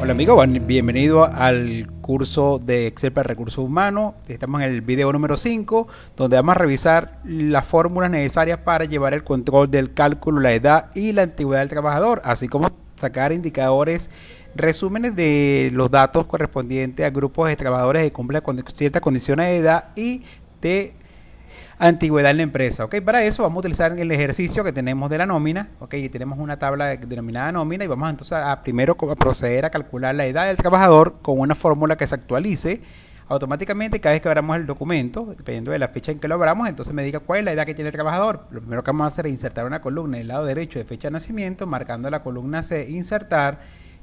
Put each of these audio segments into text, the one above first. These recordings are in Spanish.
Hola amigos, bienvenido al curso de Excel para Recursos Humanos. Estamos en el video número 5, donde vamos a revisar las fórmulas necesarias para llevar el control del cálculo, la edad y la antigüedad del trabajador, así como sacar indicadores, resúmenes de los datos correspondientes a grupos de trabajadores que cumplen con ciertas condiciones de edad y de antigüedad en la empresa. ¿Ok? Para eso vamos a utilizar el ejercicio que tenemos de la nómina. ¿Ok? Y tenemos una tabla denominada nómina y vamos entonces a primero a proceder a calcular la edad del trabajador con una fórmula que se actualice automáticamente cada vez que abramos el documento, dependiendo de la fecha en que lo abramos. Entonces me diga cuál es la edad que tiene el trabajador. Lo primero que vamos a hacer es insertar una columna en el lado derecho de fecha de nacimiento, marcando la columna C, insertar,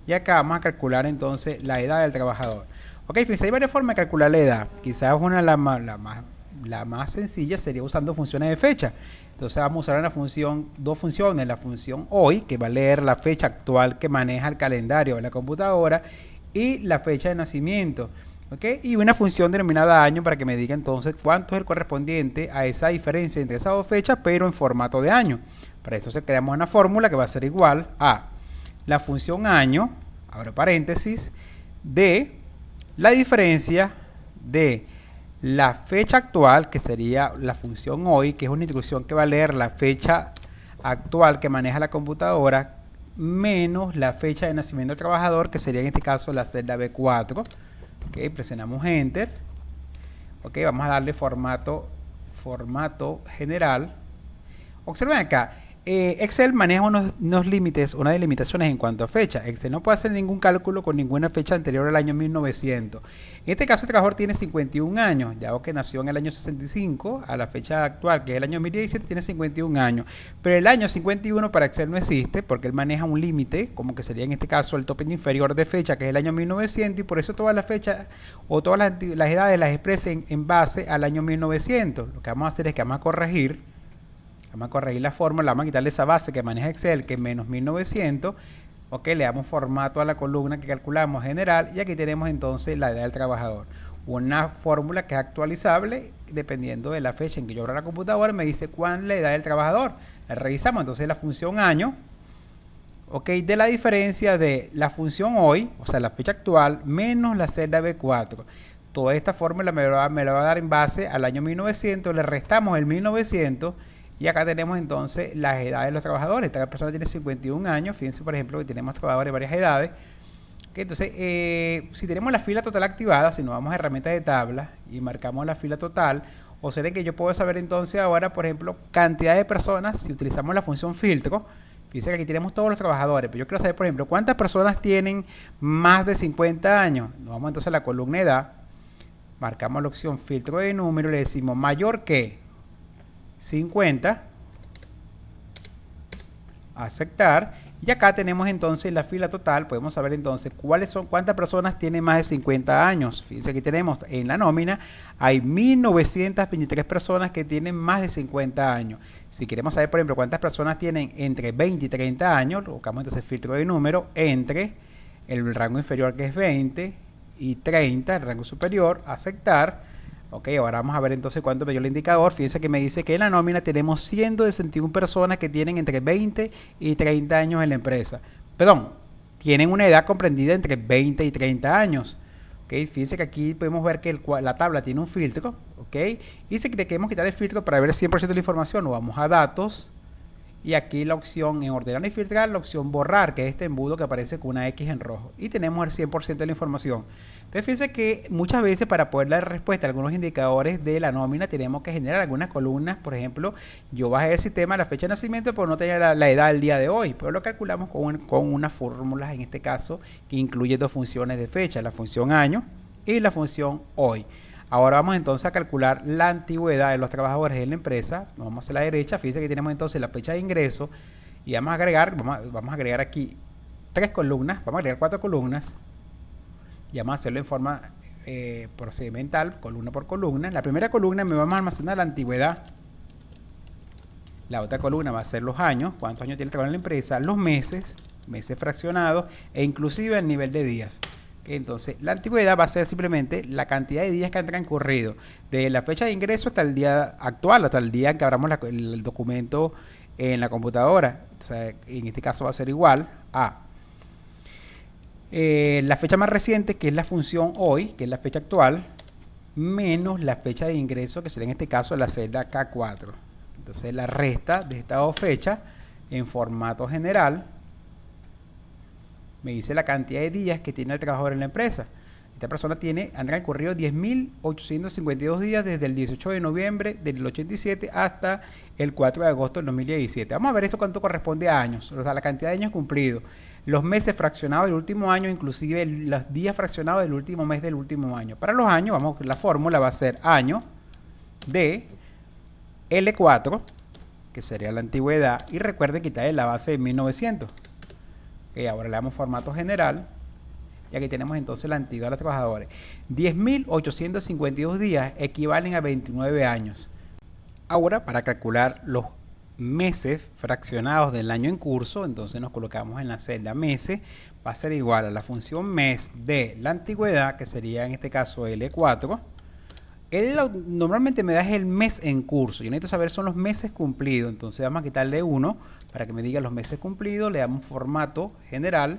y acá vamos a calcular entonces la edad del trabajador. Ok, fíjense, hay varias formas de calcular la edad. Quizás una la más sencilla sería usando funciones de fecha. Entonces vamos a usar una función, dos funciones, la función hoy, que va a leer la fecha actual que maneja el calendario de la computadora, y la fecha de nacimiento. ¿Okay? Y una función denominada año para que me diga entonces cuánto es el correspondiente a esa diferencia entre esas dos fechas, pero en formato de año. Para esto creamos una fórmula que va a ser igual a la función año, abro paréntesis, de la diferencia de la fecha actual, que sería la función hoy, que es una instrucción que va a leer la fecha actual que maneja la computadora, menos la fecha de nacimiento del trabajador, que sería en este caso la celda B4. Ok, presionamos Enter. Ok, vamos a darle formato general. Observen acá. Excel maneja unos límites, unas delimitaciones en cuanto a fecha. Excel no puede hacer ningún cálculo con ninguna fecha anterior al año 1900. En este caso el trabajador tiene 51 años, ya que nació en el año 65, a la fecha actual, que es el año 2017, tiene 51 años. Pero el año 51 para Excel no existe, porque él maneja un límite, como que sería en este caso el tope inferior de fecha, que es el año 1900, y por eso todas las fechas o todas las edades las expresen en base al año 1900. Lo que vamos a hacer es que vamos a corregir la fórmula, vamos a quitarle esa base que maneja Excel, que es menos 1900. Ok, le damos formato a la columna que calculamos general, y aquí tenemos entonces la edad del trabajador. Una fórmula que es actualizable dependiendo de la fecha en que yo abra la computadora, me dice cuál es la edad del trabajador. La revisamos entonces la función año, ok, de la diferencia de la función hoy, o sea la fecha actual, menos la celda B4. Toda esta fórmula me la va a dar en base al año 1900, le restamos el 1900. Y acá tenemos entonces las edades de los trabajadores. Esta persona tiene 51 años. Fíjense, por ejemplo, que tenemos trabajadores de varias edades. Okay, entonces, si tenemos la fila total activada, si nos vamos a herramientas de tabla y marcamos la fila total, observen que yo puedo saber entonces ahora, por ejemplo, cantidad de personas, si utilizamos la función filtro. Fíjense que aquí tenemos todos los trabajadores, pero yo quiero saber, por ejemplo, cuántas personas tienen más de 50 años. Nos vamos entonces a la columna edad, marcamos la opción filtro de número y le decimos mayor que 50, aceptar, y acá tenemos entonces la fila total. Podemos saber entonces cuántas personas tienen más de 50 años. Fíjense que tenemos en la nómina hay 1923 personas que tienen más de 50 años. Si queremos saber, por ejemplo, cuántas personas tienen entre 20 y 30 años, buscamos entonces filtro de número entre el rango inferior, que es 20, y 30, el rango superior, aceptar. Ok, ahora vamos a ver entonces cuánto me dio el indicador. Fíjense que me dice que en la nómina tenemos 161 personas que tienen entre 20 y 30 años en la empresa. Perdón, tienen una edad comprendida entre 20 y 30 años. Ok, fíjense que aquí podemos ver que la tabla tiene un filtro. Ok, y si queremos quitar el filtro para ver el 100% de la información, nos vamos a datos. Y aquí la opción en ordenar y filtrar, la opción borrar, que es este embudo que aparece con una X en rojo. Y tenemos el 100% de la información. Entonces fíjense que muchas veces para poder dar respuesta a algunos indicadores de la nómina tenemos que generar algunas columnas. Por ejemplo, yo bajé el sistema la fecha de nacimiento, pero no tenía la edad del día de hoy. Pero lo calculamos con unas fórmulas, en este caso, que incluye dos funciones de fecha, la función año y la función hoy. Ahora vamos entonces a calcular la antigüedad de los trabajadores en la empresa. Nos vamos a la derecha, fíjense que tenemos entonces la fecha de ingreso y vamos a agregar aquí tres columnas, vamos a agregar 4 columnas y vamos a hacerlo en forma procedimental, columna por columna. La primera columna me vamos a almacenar la antigüedad. La otra columna va a ser los años, cuántos años tiene el trabajador en la empresa, los meses fraccionados e inclusive el nivel de días. Entonces, la antigüedad va a ser simplemente la cantidad de días que han transcurrido de la fecha de ingreso hasta el día actual, hasta el día en que abramos el documento en la computadora. O sea, en este caso va a ser igual a la fecha más reciente, que es la función hoy, que es la fecha actual, menos la fecha de ingreso, que sería en este caso la celda K4. Entonces la resta de esta dos fechas en formato general me dice la cantidad de días que tiene el trabajador en la empresa. Esta persona han transcurrido 10.852 días desde el 18 de noviembre del 87 hasta el 4 de agosto del 2017. Vamos a ver esto cuánto corresponde a años, o sea, la cantidad de años cumplidos, los meses fraccionados del último año, inclusive los días fraccionados del último mes del último año. Para los años, la fórmula va a ser año de L4, que sería la antigüedad, y recuerden quitarle la base de 1900. Ok, ahora le damos formato general. Y aquí tenemos entonces la antigüedad de los trabajadores. 10.852 días equivalen a 29 años. Ahora, para calcular los meses fraccionados del año en curso, entonces nos colocamos en la celda meses. Va a ser igual a la función mes de la antigüedad, que sería en este caso L4. Él normalmente me da el mes en curso. Yo necesito saber son los meses cumplidos. Entonces vamos a quitarle 1 para que me diga los meses cumplidos. Le damos formato general.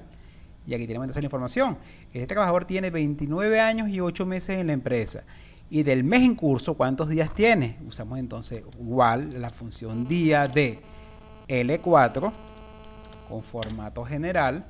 Y aquí tenemos entonces la información. Este trabajador tiene 29 años y 8 meses en la empresa. Y del mes en curso, ¿cuántos días tiene? Usamos entonces igual la función día de L4 con formato general.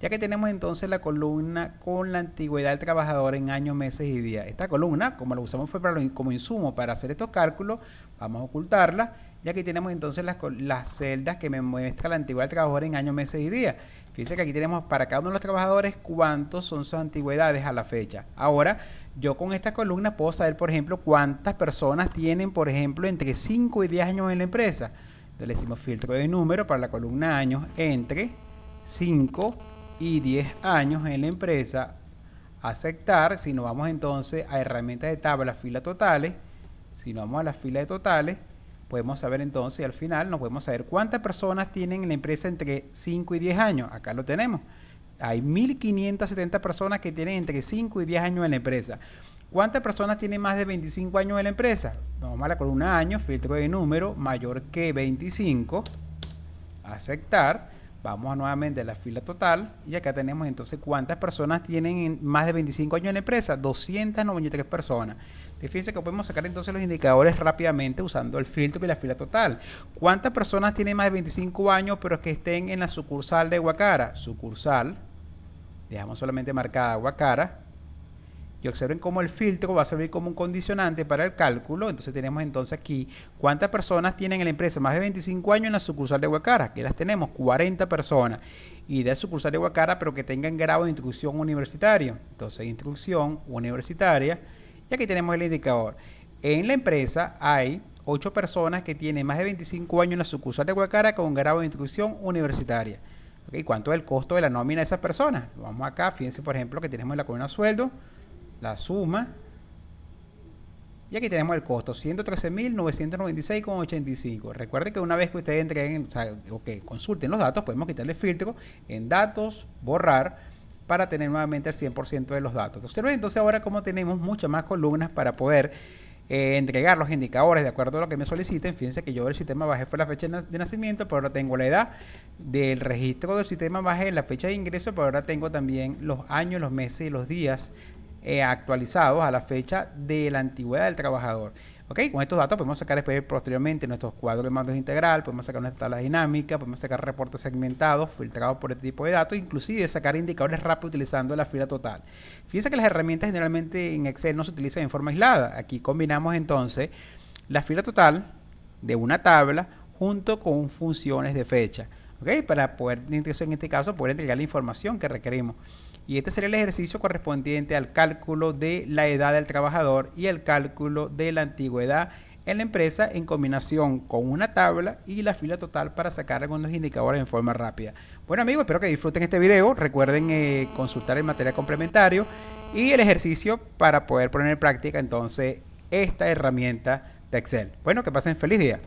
Ya que tenemos entonces la columna con la antigüedad del trabajador en años, meses y días. Esta columna, como la usamos como insumo para hacer estos cálculos, vamos a ocultarla. Y aquí tenemos entonces las celdas que me muestran la antigüedad del trabajador en años, meses y días. Fíjense que aquí tenemos para cada uno de los trabajadores cuántos son sus antigüedades a la fecha. Ahora, yo con esta columna puedo saber, por ejemplo, cuántas personas tienen, por ejemplo, entre 5 y 10 años en la empresa. Entonces le decimos filtro de número para la columna años entre 5 y 10 años en la empresa. Aceptar. Si nos vamos entonces a herramientas de tabla, filas totales. Si nos vamos a las filas de totales, podemos saber entonces, al final nos podemos saber cuántas personas tienen en la empresa entre 5 y 10 años. Acá lo tenemos. Hay 1.570 personas que tienen entre 5 y 10 años en la empresa. ¿Cuántas personas tienen más de 25 años en la empresa? Vamos a la columna años, filtro de número, mayor que 25. Aceptar. Vamos nuevamente a la fila total y acá tenemos entonces cuántas personas tienen más de 25 años en la empresa. 293 personas. Fíjense que podemos sacar entonces los indicadores rápidamente usando el filtro y la fila total. ¿Cuántas personas tienen más de 25 años pero que estén en la sucursal de Guacara? Sucursal. Dejamos solamente marcada Guacara. Y observen cómo el filtro va a servir como un condicionante para el cálculo. Entonces tenemos entonces aquí cuántas personas tienen en la empresa más de 25 años en la sucursal de Guacara. Que las tenemos 40 personas. Y de sucursal de Guacara pero que tengan grado de instrucción universitario. Entonces instrucción universitaria. Y aquí tenemos el indicador. En la empresa hay 8 personas que tienen más de 25 años en la sucursal de Guacara con grado de instrucción universitaria. ¿Okay? ¿Cuánto es el costo de la nómina de esas personas? Vamos acá, fíjense por ejemplo que tenemos en la columna sueldo, la suma, y aquí tenemos el costo, 113.996,85. Recuerden que una vez que ustedes entreguen, o que consulten los datos, podemos quitarle filtro en datos, borrar, para tener nuevamente el 100% de los datos. Entonces ahora como tenemos muchas más columnas para poder entregar los indicadores de acuerdo a lo que me soliciten. Fíjense que yo del sistema bajé fue la fecha de nacimiento, pero ahora tengo la edad. Del registro del sistema bajé la fecha de ingreso, pero ahora tengo también los años, los meses y los días actualizados a la fecha de la antigüedad del trabajador. ¿Okay? Con estos datos podemos sacar después, posteriormente nuestros cuadros de mandos integral, podemos sacar nuestra tabla dinámica, podemos sacar reportes segmentados, filtrados por este tipo de datos, inclusive sacar indicadores rápidos utilizando la fila total. Fíjense que las herramientas generalmente en Excel no se utilizan en forma aislada. Aquí combinamos entonces la fila total de una tabla junto con funciones de fecha. ¿Okay? Para poder, en este caso, poder entregar la información que requerimos. Y este sería el ejercicio correspondiente al cálculo de la edad del trabajador y el cálculo de la antigüedad en la empresa en combinación con una tabla y la fila total para sacar algunos indicadores en forma rápida. Bueno amigos, espero que disfruten este video. Recuerden consultar el material complementario y el ejercicio para poder poner en práctica entonces esta herramienta de Excel. Bueno, que pasen feliz día.